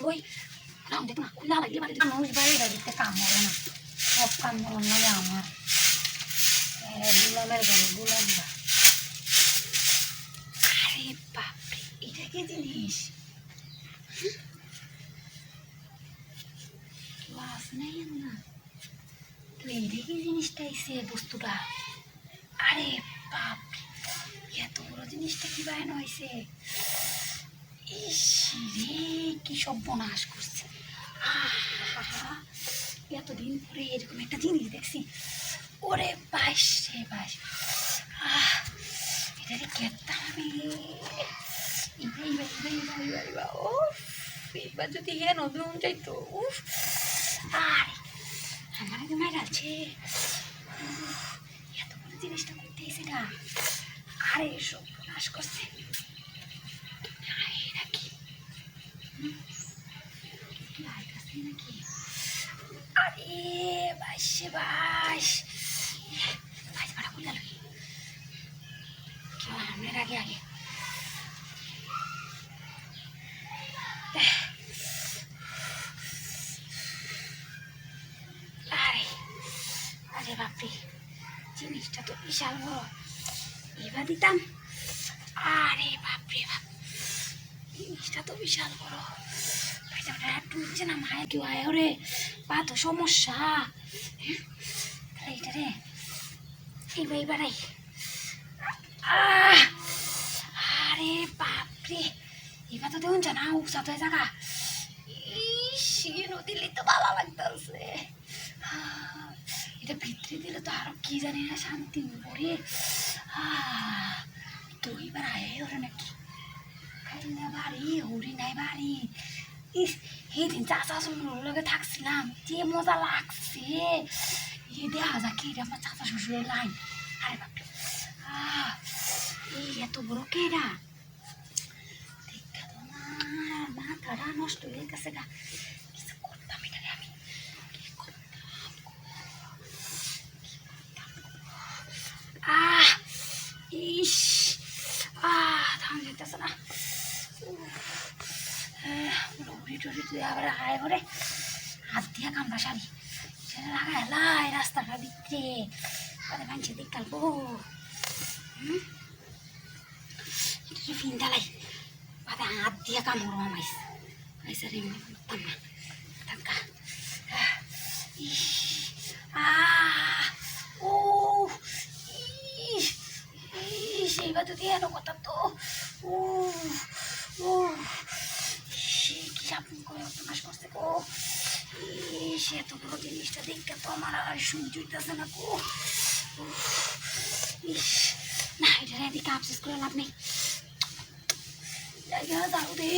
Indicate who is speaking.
Speaker 1: ওই রাম দেখ না খুলা লাগলে বাড়ি মানুষ বাড়িটা দিতে কাম হবে না সব কাম নয় আমার গুলামের ঘরে গুলামরা আরে বাপরে এটা কি জিনিস ক্লাস নেই না তো এইটা কি জিনিসটা এসে বস্তুটা আরে বাপরে এত বড় জিনিসটা কি বানানো হয়েছে ইস রে কি সর্বনাশ করছে এতদিন পরে এরকম একটা জিনিস দেখছি ওরে বাইশ রে বাইশ এটা কেতাম আমি এইবার যদি হ্যাঁ নতুন যাইতো উফ আরে আমার আগে মায়ের আছে এত বড় জিনিসটা করতে এসে না আরে সর্বনাশ করছে নাকি নাকি আরে বাইশে বাইশ বাইশ ভাড়া করলে কেউ আমার আগে আগে আরে আরে বাপরে জিনিসটা তো বিশাল বড় এবার দিতাম আরে বাপরে বাপ জিনিসটা তো বিশাল বড় টুটছে না মায়ের কেউ আয় রে পা তো সমস্যা এইটা রে এইবার এইবারাই আরে বাপরে এবার তো দেখুন জানা উৎসাহ হয়ে থাকা দিলে তো ভালো লাগতেছে এটা ভিতরে দিলে তো আরো কি জানি না শান্তি পড়ে তো এবার আয় ওরা নাকি খাই না বাড়ি হরি নাই বাড়ি ইস সেদিন চাচা শ্বশুরের লগে থাকছিলাম যে মজা লাগছে এই দেখা যাক কি আমার চাচা শ্বশুরের লাইন আরে বাপরে এই এত বড় কেরা দেখা তো না মাথাটা নষ্ট হয়ে গেছে গা কিছু করতাম এটারে আমি কি করতাম ইস ধান যেতেছে না আবার আয় করে হাত দিয়া কামড়া শাড়ি সেটা লাগা এলাই রাস্তাটা ভিতরে আরে মানুষের দিক কালবো এটা ফিন ডালাই বাদে হাত দিয়া কামড় মামাইস আইসা রে করতাম না থাকা ও সেইবার যদি এনো কথা তো ও ও কি আপনি করে অপনাশ করছে গো সে এত বড় জিনিসটা দেখতে তো আমার আর সহ্য হইতেছে না গো না এটা এদিকে আফসোস করে লাভ নেই জায়গা দাও দে